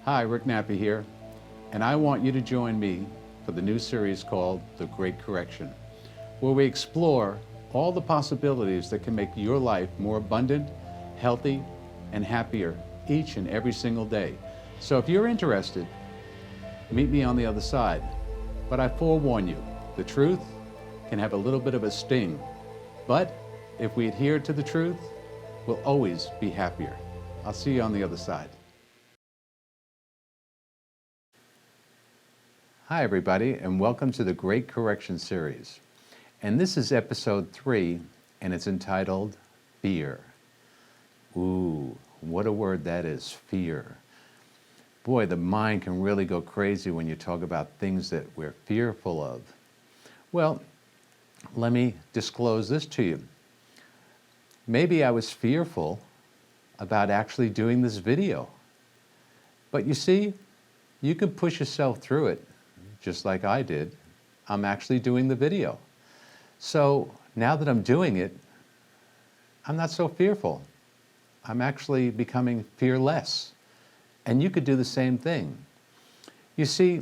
Hi, Rick Nappi here, and I want you to join me for the new series called The Great Correction, where we explore all the possibilities that can make your life more abundant, healthy, and happier each and every single day. So if you're interested, meet me on the other side. But I forewarn you, the truth can have a little bit of a sting, but if we adhere to the truth, we'll always be happier. I'll see you on the other side. Hi everybody, and welcome to the Great Correction series. And this is episode 3, and it's entitled Fear. Ooh, what a word that is, fear. Boy, the mind can really go crazy when you talk about things that we're fearful of. Well, let me disclose this to you. Maybe I was fearful about actually doing this video. But you see, you can push yourself through it, just like I did. I'm actually doing the video. So now that I'm doing it, I'm not so fearful. I'm actually becoming fearless. And you could do the same thing. You see,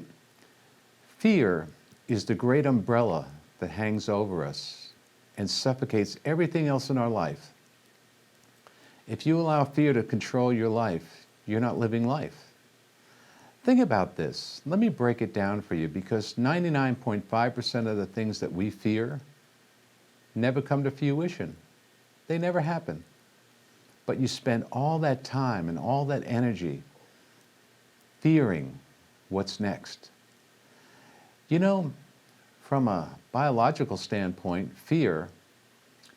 fear is the great umbrella that hangs over us and suffocates everything else in our life. If you allow fear to control your life, you're not living life. Think about this. Let me break it down for you, because 99.5% of the things that we fear never come to fruition. They never happen. But you spend all that time and all that energy fearing what's next. You know, from a biological standpoint, fear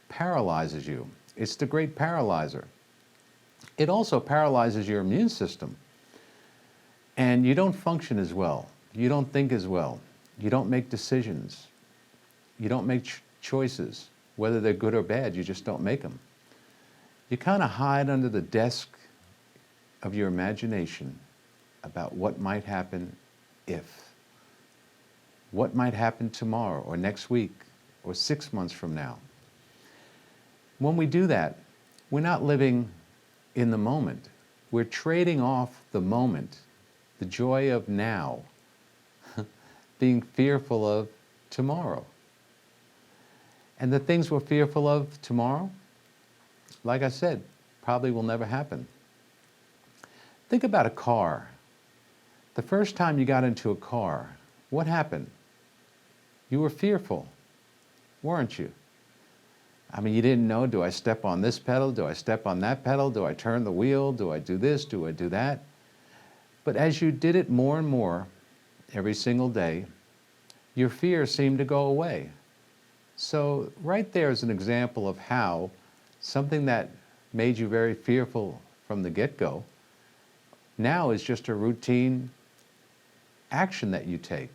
paralyzes you. It's the great paralyzer. It also paralyzes your immune system. And you don't function as well. You don't think as well. You don't make decisions. You don't make choices. Whether they're good or bad, you just don't make them. You kind of hide under the desk of your imagination about what might happen if. What might happen tomorrow or next week or 6 months from now. When we do that, we're not living in the moment. We're trading off the moment, the joy of now, being fearful of tomorrow. And the things we're fearful of tomorrow, like I said, probably will never happen. Think about a car. The first time you got into a car, what happened? You were fearful, weren't you? I mean, you didn't know, do I step on this pedal? Do I step on that pedal? Do I turn the wheel? Do I do this? Do I do that? But as you did it more and more, every single day, your fear seemed to go away. So right there is an example of how something that made you very fearful from the get-go now is just a routine action that you take.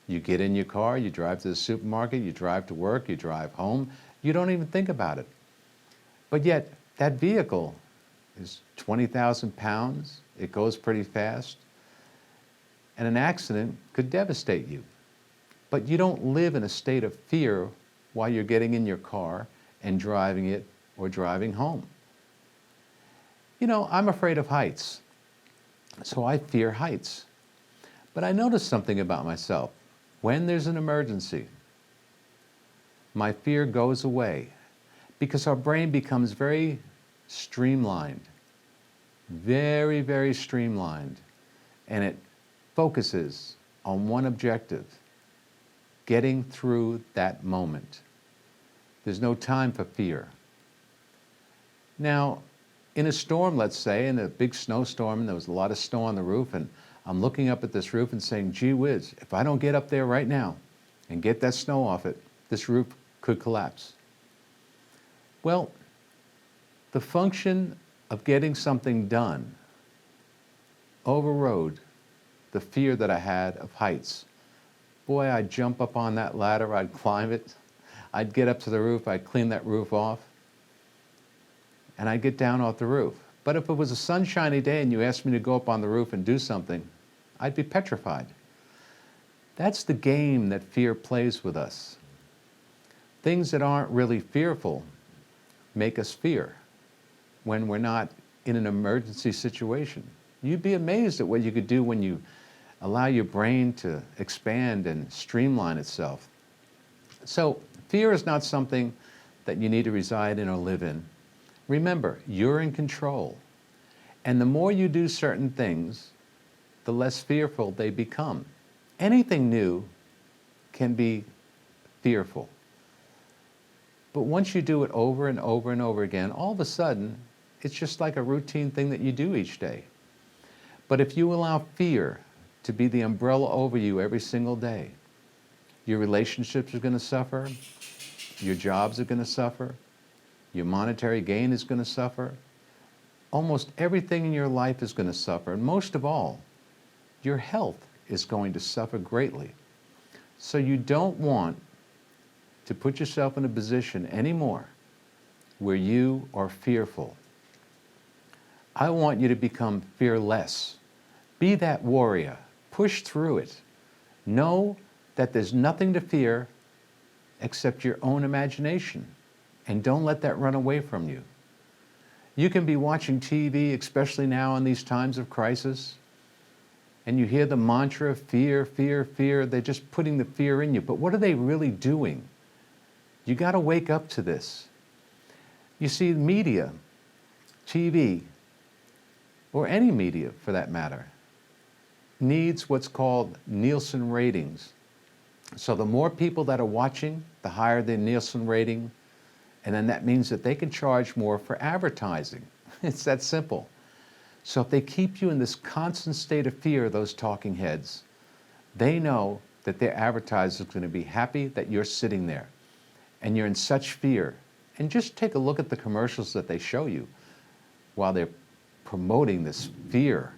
You get in your car, you drive to the supermarket, you drive to work, you drive home. You don't even think about it. But yet, that vehicle is 20,000 pounds. It goes pretty fast. And an accident could devastate you. But you don't live in a state of fear while you're getting in your car and driving it or driving home. You know, I'm afraid of heights. So I fear heights. But I noticed something about myself. When there's an emergency, my fear goes away, because our brain becomes very streamlined, very, very streamlined, and it focuses on one objective, getting through that moment. There's no time for fear. Now, in a storm, let's say, in a big snowstorm, and there was a lot of snow on the roof, and I'm looking up at this roof and saying, gee whiz, if I don't get up there right now and get that snow off it, this roof could collapse. Well, the function of getting something done overrode the fear that I had of heights. Boy, I'd jump up on that ladder, I'd climb it, I'd get up to the roof, I'd clean that roof off, and I'd get down off the roof. But if it was a sunshiny day and you asked me to go up on the roof and do something, I'd be petrified. That's the game that fear plays with us. Things that aren't really fearful make us fear when we're not in an emergency situation. You'd be amazed at what you could do when you allow your brain to expand and streamline itself. So fear is not something that you need to reside in or live in. Remember, you're in control. And the more you do certain things, the less fearful they become. Anything new can be fearful. But once you do it over and over and over again, all of a sudden, it's just like a routine thing that you do each day. But if you allow fear to be the umbrella over you every single day, your relationships are going to suffer, your jobs are going to suffer, your monetary gain is going to suffer, almost everything in your life is going to suffer, and most of all, your health is going to suffer greatly. So you don't want to put yourself in a position anymore where you are fearful. I want you to become fearless. Be that warrior. Push through it. Know that there's nothing to fear except your own imagination, and don't let that run away from you. You can be watching TV, especially now in these times of crisis, and you hear the mantra, fear, fear, fear. They're just putting the fear in you. But what are they really doing? You got to wake up to this. You see, media, TV, or any media for that matter, needs what's called Nielsen ratings. So the more people that are watching, the higher the Nielsen rating, and then that means that they can charge more for advertising. It's that simple. So if they keep you in this constant state of fear, those talking heads, they know that their advertiser is going to be happy that you're sitting there and you're in such fear. And just take a look at the commercials that they show you while they're promoting this fear.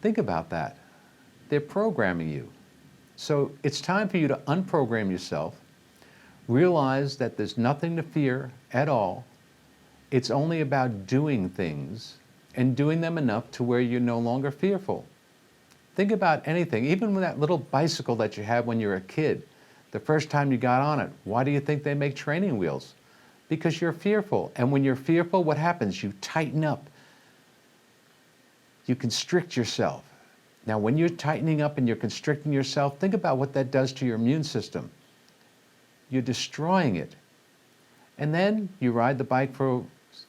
Think about that. They're programming you. So it's time for you to unprogram yourself, realize that there's nothing to fear at all. It's only about doing things and doing them enough to where you're no longer fearful. Think about anything, even with that little bicycle that you had when you were a kid. The first time you got on it, why do you think they make training wheels? Because you're fearful. And when you're fearful, what happens? You tighten up. You constrict yourself. Now, when you're tightening up and you're constricting yourself, think about what that does to your immune system. You're destroying it. And then you ride the bike for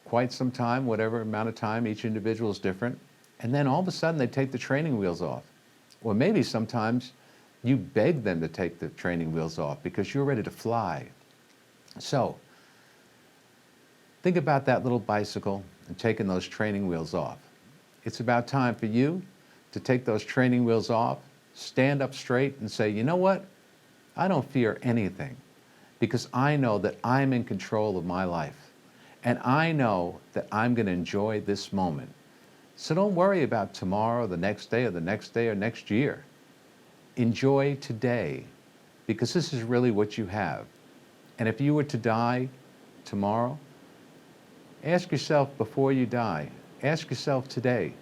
quite some time, whatever amount of time, each individual is different, and then all of a sudden they take the training wheels off. Or maybe sometimes you beg them to take the training wheels off because you're ready to fly. So, think about that little bicycle and taking those training wheels off. It's about time for you to take those training wheels off, stand up straight and say, you know what? I don't fear anything because I know that I'm in control of my life. And I know that I'm going to enjoy this moment. So don't worry about tomorrow, the next day, or the next day, or next year. Enjoy today, because this is really what you have. And if you were to die tomorrow, ask yourself before you die, ask yourself today,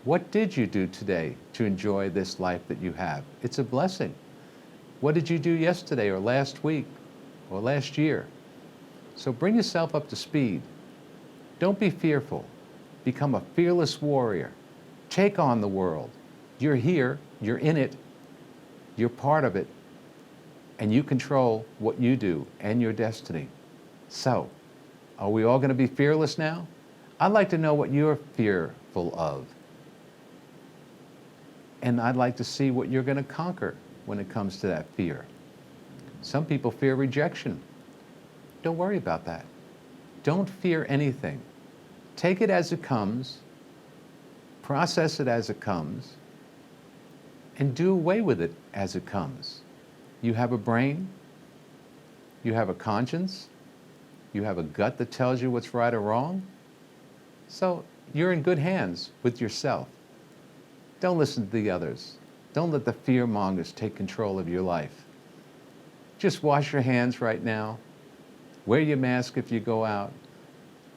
what did you do today to enjoy this life that you have? It's a blessing. What did you do yesterday, or last week, or last year? So bring yourself up to speed. Don't be fearful. Become a fearless warrior. Take on the world. You're here, you're in it, you're part of it, and you control what you do and your destiny. So, are we all going to be fearless now? I'd like to know what you're fearful of. And I'd like to see what you're going to conquer when it comes to that fear. Some people fear rejection. Don't worry about that. Don't fear anything. Take it as it comes, process it as it comes, and do away with it as it comes. You have a brain, you have a conscience, you have a gut that tells you what's right or wrong. So you're in good hands with yourself. Don't listen to the others. Don't let the fear mongers take control of your life. Just wash your hands right now. Wear your mask if you go out.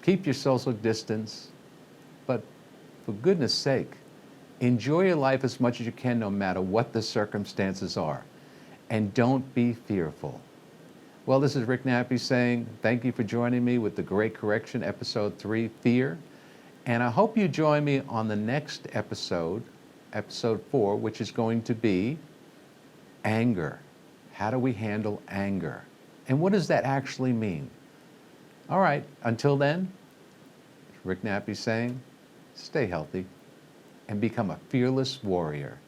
Keep your social distance. But for goodness sake, enjoy your life as much as you can no matter what the circumstances are. And don't be fearful. Well, this is Rick Nappi saying thank you for joining me with The Great Correction, Episode 3, Fear. And I hope you join me on the next episode, episode 4, which is going to be anger. How do we handle anger? And what does that actually mean? All right, until then, Rick Nappi saying, stay healthy and become a fearless warrior.